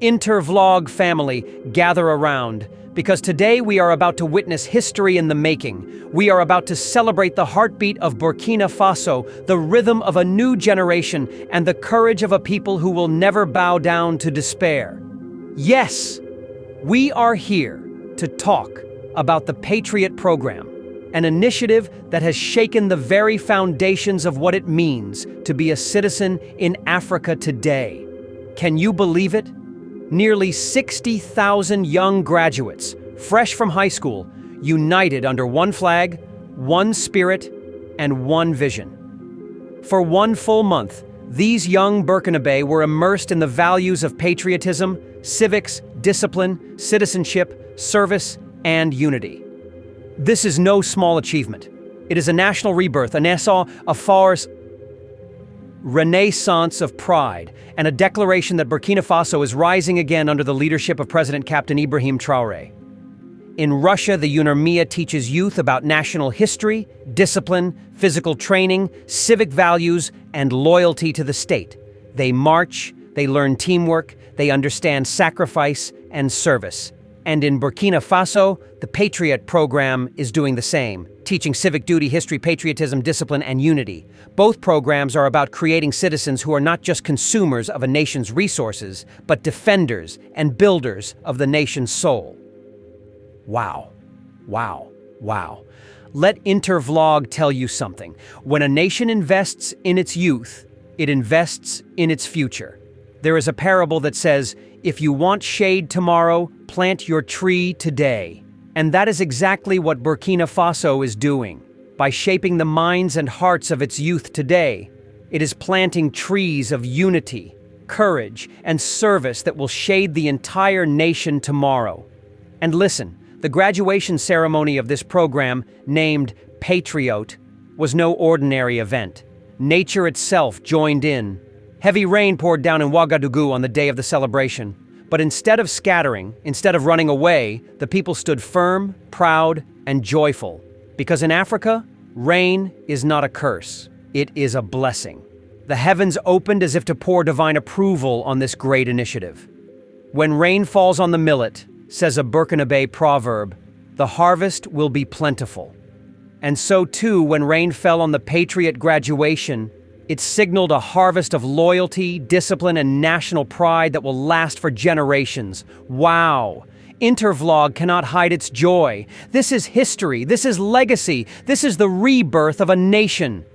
Intervlog family, gather around, because today we are about to witness history in the making. We are about to celebrate the heartbeat of Burkina Faso, the rhythm of a new generation, and the courage of a people who will never bow down to despair. Yes, we are here to talk about the Patriot Program, an initiative that has shaken the very foundations of what it means to be a citizen in Africa today. Can you believe it? Nearly 60,000 young graduates, fresh from high school, united under one flag, one spirit, and one vision. For one full month, these young Burkinabe were immersed in the values of patriotism, civics, discipline, citizenship, service, and unity. This is no small achievement. It is a national rebirth, a farce renaissance of pride, and a declaration that Burkina Faso is rising again under the leadership of President Captain Ibrahim Traoré. In Russia, the UNRMIA teaches youth about national history, discipline, physical training, civic values, and loyalty to the state. They march, they learn teamwork, they understand sacrifice and service. And in Burkina Faso, the Patriot Program is doing the same, teaching civic duty, history, patriotism, discipline, and unity. Both programs are about creating citizens who are not just consumers of a nation's resources, but defenders and builders of the nation's soul. Wow, wow, wow. Let Intervlog tell you something. When a nation invests in its youth, it invests in its future. There is a parable that says, if you want shade tomorrow, plant your tree today. And that is exactly what Burkina Faso is doing. By shaping the minds and hearts of its youth today, it is planting trees of unity, courage, and service that will shade the entire nation tomorrow. And listen, the graduation ceremony of this program, named Patriot, was no ordinary event. Nature itself joined in. Heavy rain poured down in Ouagadougou on the day of the celebration. But instead of scattering, instead of running away, the people stood firm, proud, and joyful. Because in Africa, rain is not a curse, it is a blessing. The heavens opened as if to pour divine approval on this great initiative. When rain falls on the millet, says a Burkinabe proverb, the harvest will be plentiful. And so too, when rain fell on the Patriot graduation, it signaled a harvest of loyalty, discipline, and national pride that will last for generations. Wow! Intervlog cannot hide its joy. This is history, this is legacy, this is the rebirth of a nation.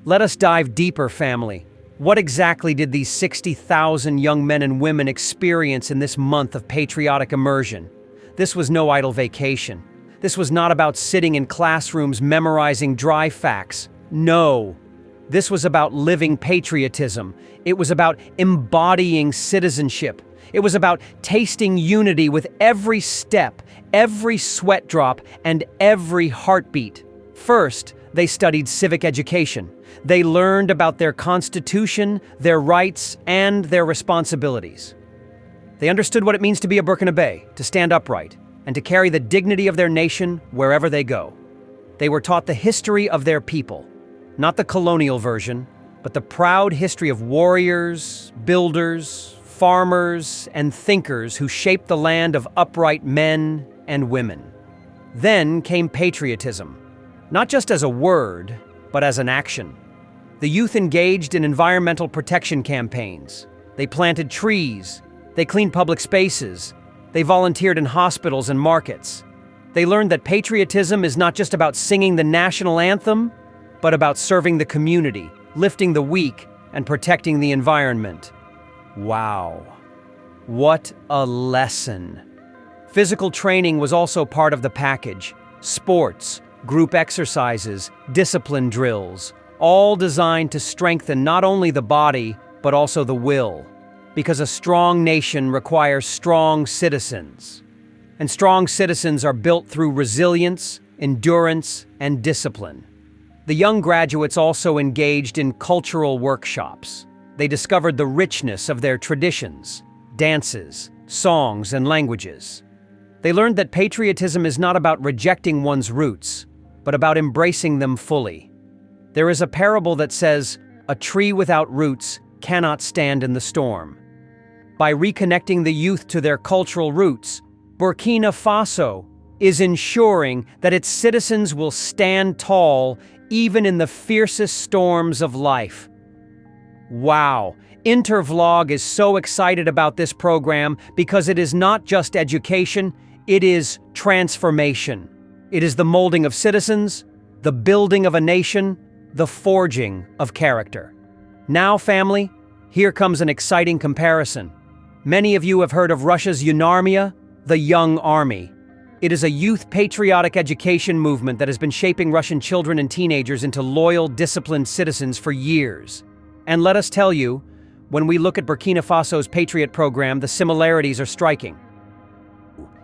Let us dive deeper, family. What exactly did these 60,000 young men and women experience in this month of patriotic immersion? This was no idle vacation. This was not about sitting in classrooms memorizing dry facts. No. This was about living patriotism. It was about embodying citizenship. It was about tasting unity with every step, every sweat drop, and every heartbeat. First, they studied civic education. They learned about their constitution, their rights, and their responsibilities. They understood what it means to be a Burkinabe, to stand upright, and to carry the dignity of their nation wherever they go. They were taught the history of their people. Not the colonial version, but the proud history of warriors, builders, farmers, and thinkers who shaped the land of upright men and women. Then came patriotism, not just as a word, but as an action. The youth engaged in environmental protection campaigns. They planted trees, they cleaned public spaces, they volunteered in hospitals and markets. They learned that patriotism is not just about singing the national anthem, but about serving the community, lifting the weak, and protecting the environment. Wow. What a lesson. Physical training was also part of the package. Sports, group exercises, discipline drills, all designed to strengthen not only the body, but also the will. Because a strong nation requires strong citizens. And strong citizens are built through resilience, endurance, and discipline. The young graduates also engaged in cultural workshops. They discovered the richness of their traditions, dances, songs, and languages. They learned that patriotism is not about rejecting one's roots, but about embracing them fully. There is a parable that says, "A tree without roots cannot stand in the storm." By reconnecting the youth to their cultural roots, Burkina Faso is ensuring that its citizens will stand tall even in the fiercest storms of life. Wow! Intervlog is so excited about this program because it is not just education, it is transformation. It is the molding of citizens, the building of a nation, the forging of character. Now, family, here comes an exciting comparison. Many of you have heard of Russia's Yunarmia, the Young Army. It is a youth patriotic education movement that has been shaping Russian children and teenagers into loyal, disciplined citizens for years. And let us tell you, when we look at Burkina Faso's Patriot Program, the similarities are striking.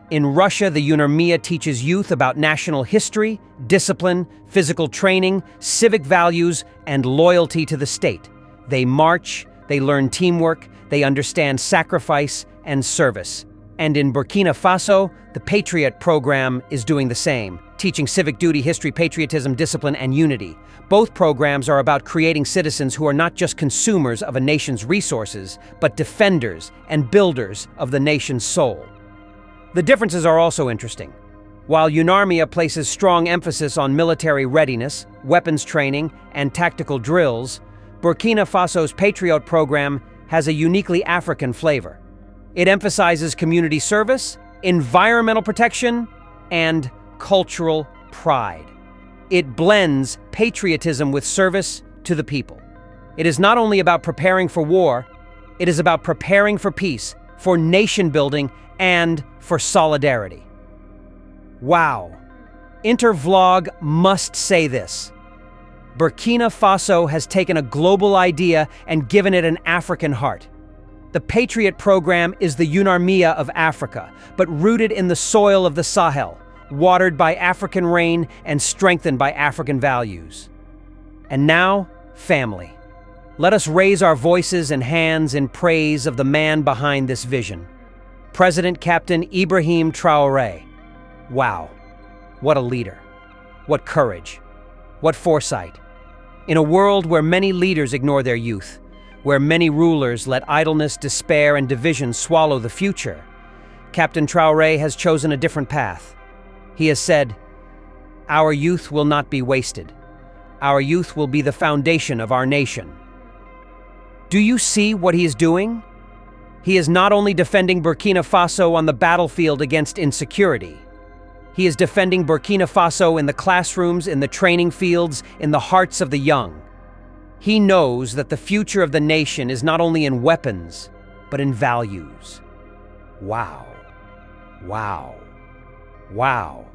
In Russia, the Yunarmia teaches youth about national history, discipline, physical training, civic values, and loyalty to the state. They march, they learn teamwork, they understand sacrifice and service. And in Burkina Faso, the Patriot Program is doing the same, teaching civic duty, history, patriotism, discipline, and unity. Both programs are about creating citizens who are not just consumers of a nation's resources, but defenders and builders of the nation's soul. The differences are also interesting. While Yunarmia places strong emphasis on military readiness, weapons training, and tactical drills, Burkina Faso's Patriot Program has a uniquely African flavor. It emphasizes community service, environmental protection, and cultural pride. It blends patriotism with service to the people. It is not only about preparing for war, it is about preparing for peace, for nation building, and for solidarity. Wow! Intervlog must say this. Burkina Faso has taken a global idea and given it an African heart. The Patriot Program is the Yunarmia of Africa, but rooted in the soil of the Sahel, watered by African rain and strengthened by African values. And now, family. Let us raise our voices and hands in praise of the man behind this vision, President Captain Ibrahim Traoré. Wow, what a leader. What courage. What foresight. In a world where many leaders ignore their youth, where many rulers let idleness, despair, and division swallow the future, Captain Traoré has chosen a different path. He has said, "Our youth will not be wasted. Our youth will be the foundation of our nation." Do you see what he is doing? He is not only defending Burkina Faso on the battlefield against insecurity. He is defending Burkina Faso in the classrooms, in the training fields, in the hearts of the young. He knows that the future of the nation is not only in weapons, but in values. Wow. Wow. Wow.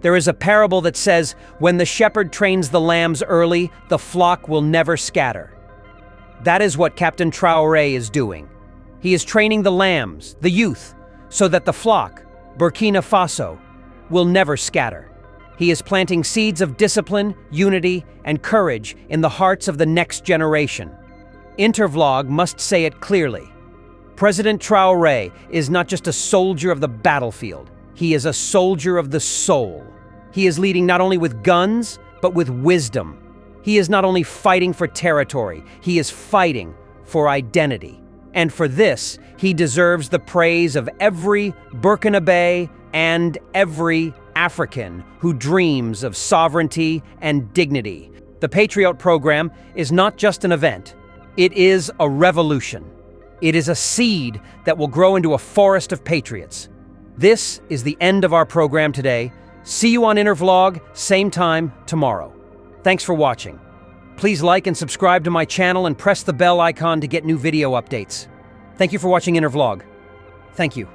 There is a parable that says, when the shepherd trains the lambs early, the flock will never scatter. That is what Captain Traoré is doing. He is training the lambs, the youth, so that the flock, Burkina Faso, will never scatter. He is planting seeds of discipline, unity, and courage in the hearts of the next generation. Intervlog must say it clearly. President Traoré is not just a soldier of the battlefield. He is a soldier of the soul. He is leading not only with guns, but with wisdom. He is not only fighting for territory, he is fighting for identity. And for this, he deserves the praise of every Burkinabe and every African who dreams of sovereignty and dignity. The Patriot Program is not just an event. It is a revolution. It is a seed that will grow into a forest of patriots. This is the end of our program today. See you on Intervlog, same time tomorrow. Thanks for watching. Please like and subscribe to my channel and press the bell icon to get new video updates. Thank you for watching Intervlog. Thank you.